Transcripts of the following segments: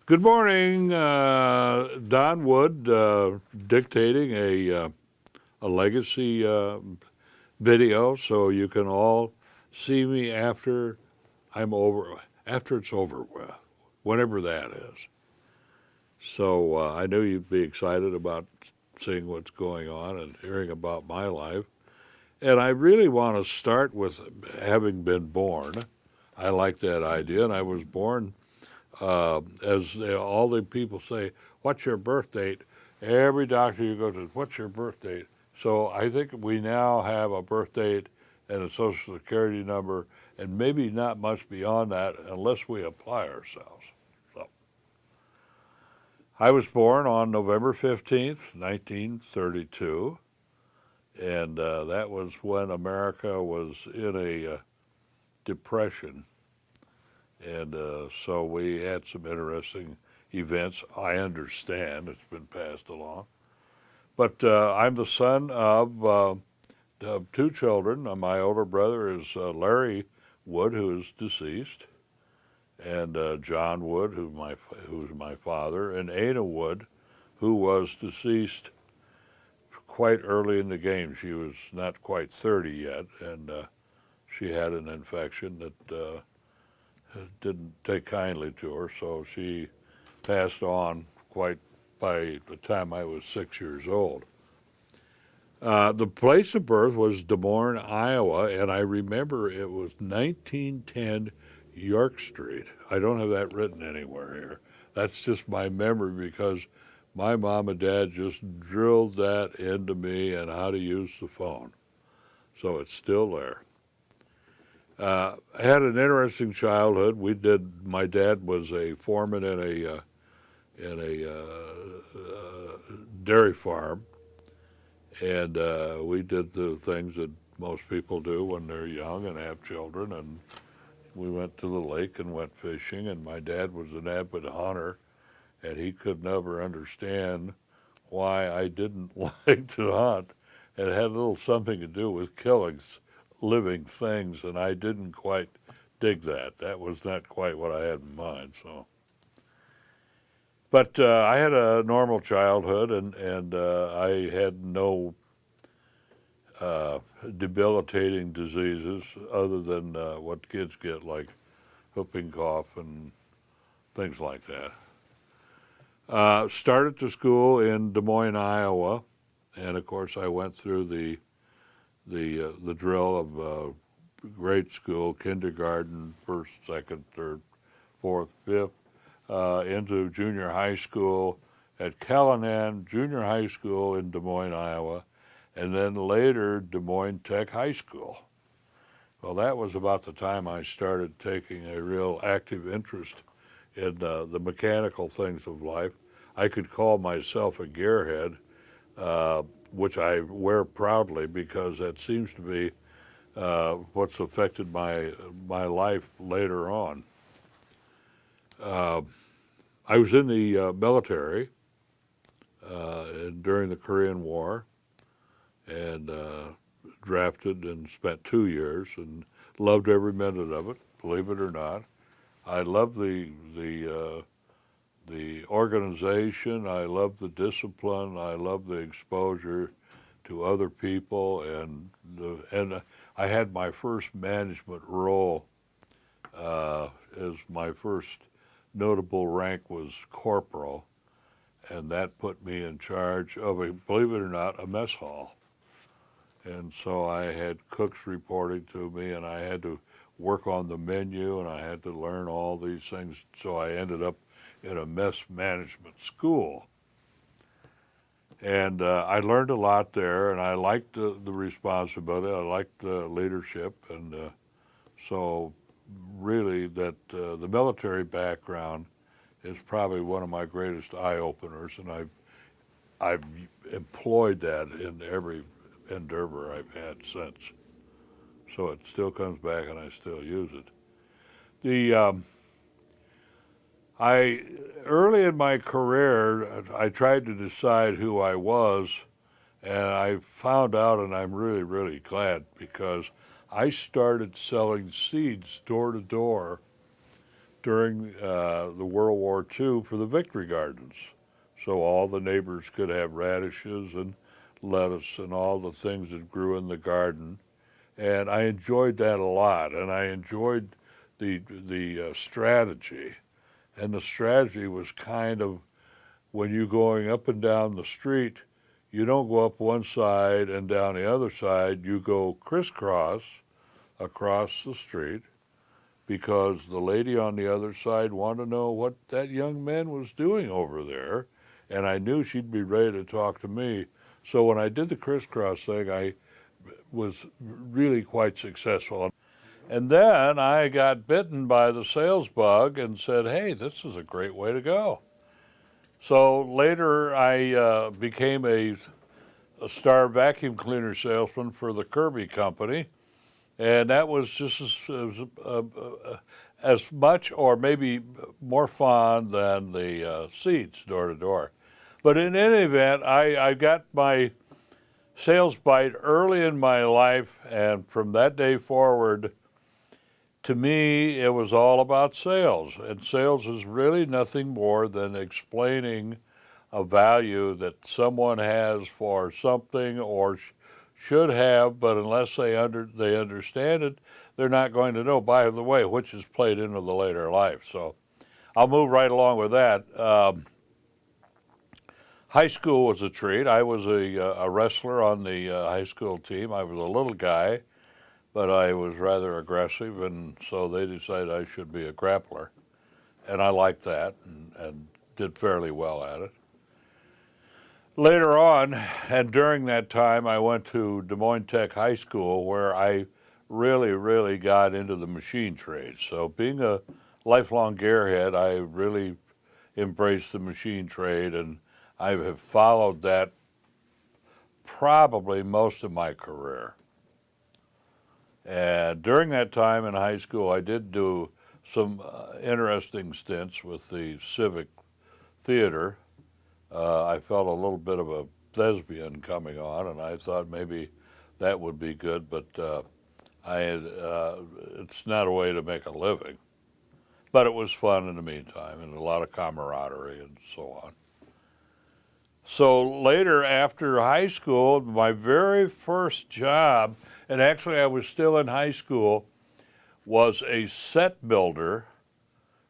Good morning, Don Wood, dictating a legacy video, so you can all see me after it's over with, whenever that is. So I knew you'd be excited about seeing what's going on and hearing about my life. And I really want to start with having been born. I like that idea, and I was born all the people say, "What's your birth date?" Every doctor you go to, "What's your birth date?" So I think we now have a birth date and a social security number, and maybe not much beyond that unless we apply ourselves. So I was born on November 15th, 1932, and that was when America was in a depression. And so we had some interesting events. I understand it's been passed along. But I'm the son of two children. My older brother is Larry Wood, who is deceased, and John Wood, who's my father, and Ada Wood, who was deceased quite early in the game. She was not quite 30 yet, and she had an infection that didn't take kindly to her, so she passed on quite by the time I was 6 years old. The place of birth was Des Moines, Iowa, and I remember it was 1910 York Street. I don't have that written anywhere here. That's just my memory because my mom and dad just drilled that into me and how to use the phone. So it's still there. I had an interesting childhood. My dad was a foreman in a dairy farm, and we did the things that most people do when they're young and have children. And we went to the lake and went fishing. And my dad was an avid hunter, and he could never understand why I didn't like to hunt. It had a little something to do with killing living things, and I didn't quite dig that. That was not quite what I had in mind. So, but I had a normal childhood, and I had no debilitating diseases other than what kids get, like whooping cough and things like that. Started to school in Des Moines, Iowa, and of course I went through the drill of grade school, kindergarten, first, second, third, fourth, fifth, into junior high school at Callanan Junior High School in Des Moines, Iowa, and then later Des Moines Tech High School. Well, that was about the time I started taking a real active interest in the mechanical things of life. I could call myself a gearhead, which I wear proudly because that seems to be what's affected my life later on. I was in the military during the Korean War, and drafted and spent 2 years and loved every minute of it. Believe it or not, I love the organization. I love the discipline. I love the exposure to other people, and I had my first management role. As my first notable rank was corporal, and that put me in charge of believe it or not, a mess hall. And so I had cooks reporting to me, and I had to work on the menu, and I had to learn all these things. So I ended up in a mess management school. And I learned a lot there, and I liked the responsibility. I liked the leadership, and so really that the military background is probably one of my greatest eye-openers, and I've employed that in every endeavor I've had since. So it still comes back, and I still use it. I early in my career, I tried to decide who I was, and I found out, and I'm really, really glad because I started selling seeds door to door during the World War II for the Victory Gardens. So all the neighbors could have radishes and lettuce and all the things that grew in the garden. And I enjoyed that a lot, and I enjoyed the strategy. And the strategy was kind of when you're going up and down the street, you don't go up one side and down the other side, you go crisscross across the street because the lady on the other side wanted to know what that young man was doing over there, and I knew she'd be ready to talk to me. So when I did the crisscross thing, I was really quite successful. And then I got bitten by the sales bug and said, hey, this is a great way to go. So later I became a star vacuum cleaner salesman for the Kirby Company, and that was just as much or maybe more fun than the seats door to door. But in any event, I got my sales bite early in my life, and from that day forward, to me, it was all about sales. And sales is really nothing more than explaining a value that someone has for something or should have, but unless they understand it, they're not going to know. By the way, which is played into the later life. So I'll move right along with that. High school was a treat. I was a wrestler on the high school team. I was a little guy, but I was rather aggressive, and so they decided I should be a grappler. And I liked that and did fairly well at it. Later on, and during that time, I went to Des Moines Tech High School where I really got into the machine trade. So being a lifelong gearhead, I really embraced the machine trade, and I have followed that probably most of my career. And during that time in high school, I did do some interesting stints with the Civic Theater. I felt a little bit of a thespian coming on, and I thought maybe that would be good, but it's not a way to make a living. But it was fun in the meantime, and a lot of camaraderie and so on. So later, after high school, my very first job, and actually I was still in high school, was a set builder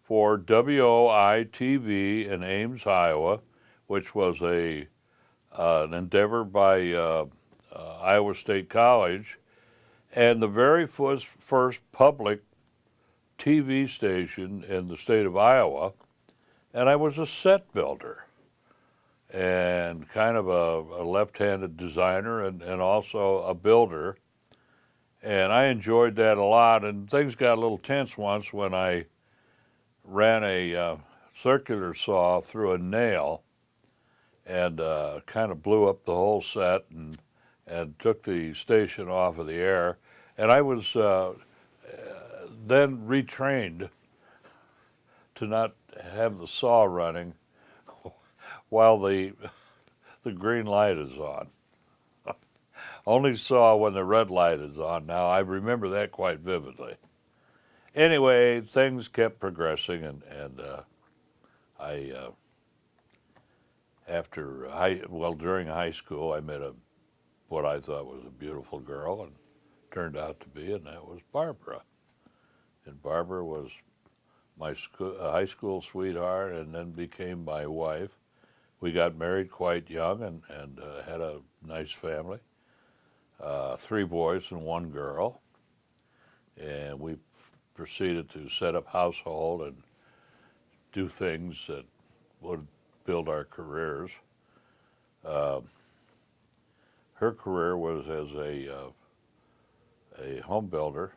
for WOI-TV in Ames, Iowa, which was an endeavor by Iowa State College, and the very first public TV station in the state of Iowa, and I was a set builder and kind of a left-handed designer and also a builder, and I enjoyed that a lot, and things got a little tense once when I ran a circular saw through a nail and kind of blew up the whole set and took the station off of the air. And I was then retrained to not have the saw running while the green light is on. Only saw when the red light is on. Now, I remember that quite vividly. Anyway, things kept progressing, and during high school, I met what I thought was a beautiful girl, and turned out to be, and that was Barbara. And Barbara was my high school sweetheart, and then became my wife. We got married quite young, and had a nice family, 3 boys and 1 girl, and we proceeded to set up household and do things that would build our careers. Her career was as a home builder,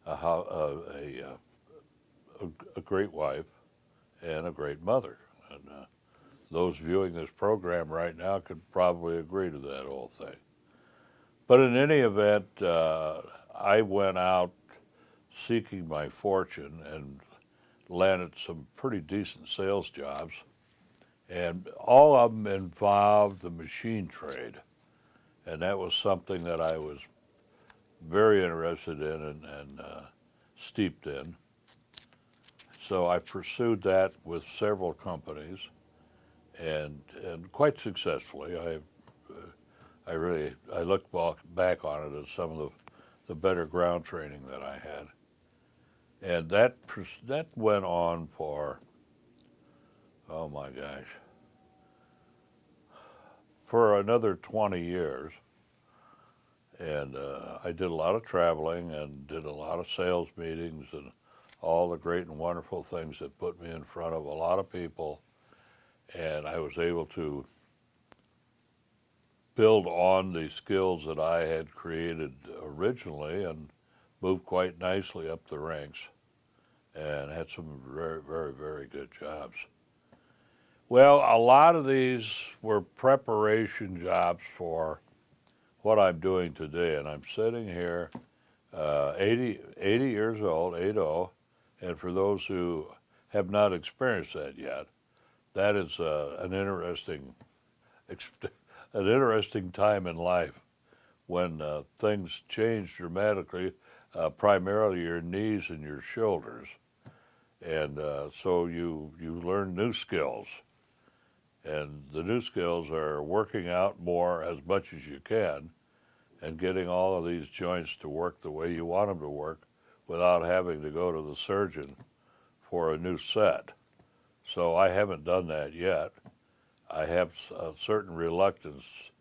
a great wife, and a great mother. And those viewing this program right now could probably agree to that whole thing. But in any event, I went out seeking my fortune and landed some pretty decent sales jobs, and all of them involved the machine trade, and that was something that I was very interested in and steeped in. so I pursued that with several companies, and quite successfully. I look back on it as some of the better ground training that I had, and that went on for, oh my gosh, for another 20 years. And I did a lot of traveling and did a lot of sales meetings and all the great and wonderful things that put me in front of a lot of people. And I was able to build on the skills that I had created originally and move quite nicely up the ranks and had some very, very, very good jobs. Well, a lot of these were preparation jobs for what I'm doing today. And I'm sitting here 80 years old, 80, and for those who have not experienced that yet, that is an interesting time in life when things change dramatically, primarily your knees and your shoulders. And so you learn new skills. And the new skills are working out more as much as you can and getting all of these joints to work the way you want them to work without having to go to the surgeon for a new set. So I haven't done that yet. I have a certain reluctance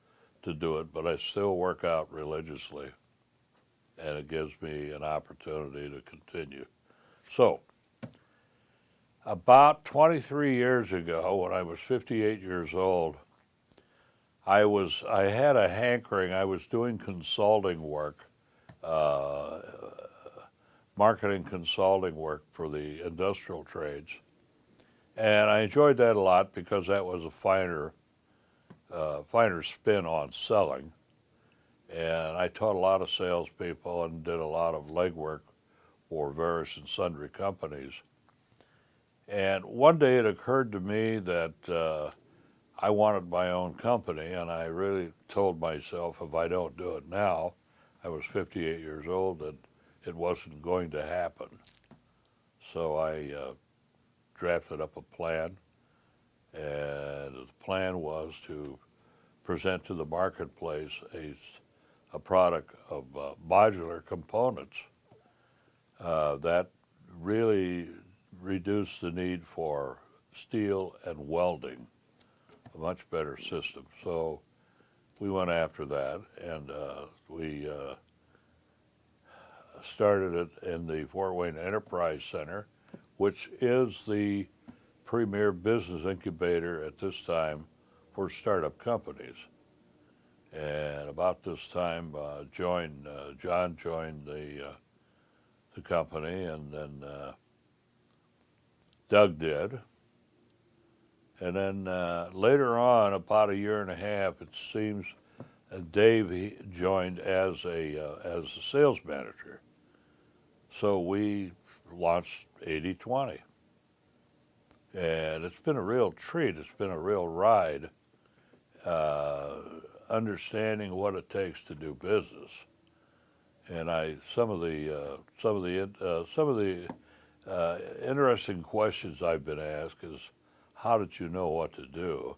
to do it, but I still work out religiously, and it gives me an opportunity to continue. So, about 23 years ago, when I was 58 years old, I had a hankering. I was doing consulting work, marketing consulting work for the industrial trades, and I enjoyed that a lot because that was a finer spin on selling. And I taught a lot of salespeople and did a lot of legwork for various and sundry companies. And one day it occurred to me that I wanted my own company, and I really told myself if I don't do it now, I was 58 years old, that it wasn't going to happen. So I drafted up a plan, and the plan was to present to the marketplace a product of modular components that really reduced the need for steel and welding, a much better system. So we went after that, and we started it in the Fort Wayne Enterprise Center, which is the premier business incubator at this time for startup companies. And about this time, John joined the company, and then Doug did. And then later on, about a year and a half, it seems, Dave joined as a sales manager. So we launched 80/20. And it's been a real treat. It's been a real ride, understanding what it takes to do business. And some of the interesting questions I've been asked is, how did you know what to do?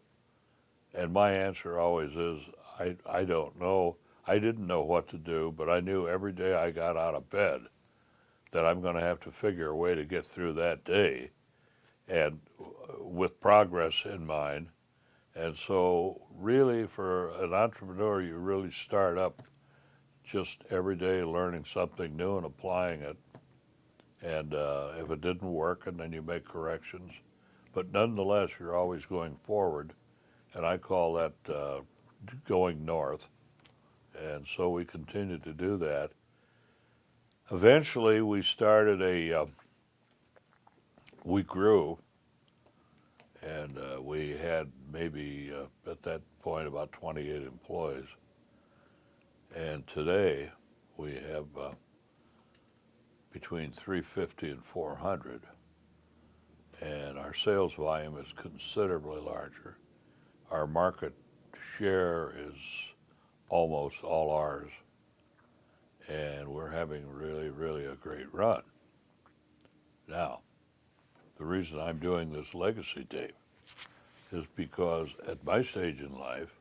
And my answer always is, I don't know. I didn't know what to do, but I knew every day I got out of bed that I'm going to have to figure a way to get through that day, and with progress in mind. And so really, for an entrepreneur, you really start up just every day learning something new and applying it. And if it didn't work, and then you make corrections. But nonetheless, you're always going forward. And I call that going north. And so we continued to do that. Eventually, we started we grew, and we had maybe at that point about 28 employees. And today, we have between 350 and 400. And our sales volume is considerably larger. Our market share is almost all ours. And we're having really, really a great run. Now, the reason I'm doing this legacy tape is because at my stage in life,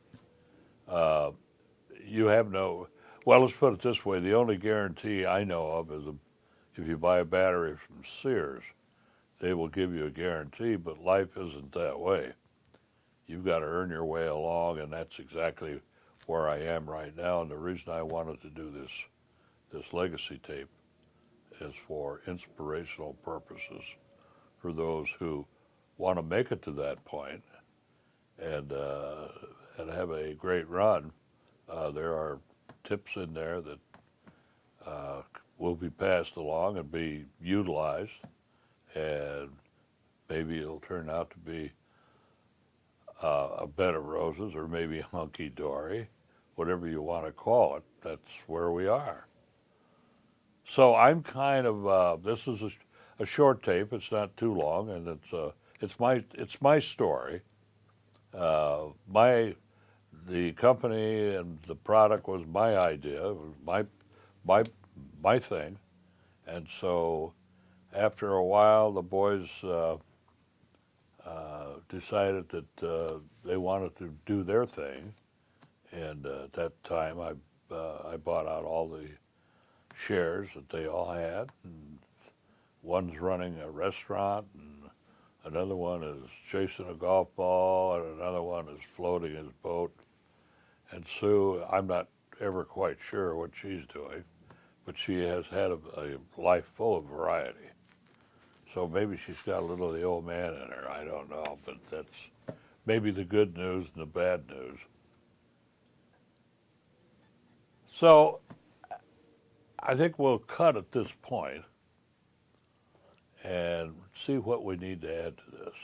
you have no, well, let's put it this way. The only guarantee I know of is if you buy a battery from Sears, they will give you a guarantee, but life isn't that way. You've got to earn your way along, and that's exactly where I am right now. And the reason I wanted to do this legacy tape is for inspirational purposes for those who want to make it to that point and have a great run. There are tips in there that will be passed along and be utilized, and maybe it'll turn out to be a bed of roses or maybe hunky-dory, whatever you want to call it. That's where we are. So I'm kind of, this is a short tape. It's not too long, and it's my story. The company and the product was my idea. It was my thing, and so after a while, the boys decided that they wanted to do their thing, and at that time, I bought out all the shares that they all had, and one's running a restaurant, and another one is chasing a golf ball, and another one is floating his boat. And Sue, I'm not ever quite sure what she's doing, but she has had a life full of variety. So maybe she's got a little of the old man in her, I don't know, but that's maybe the good news and the bad news. So I think we'll cut at this point and see what we need to add to this.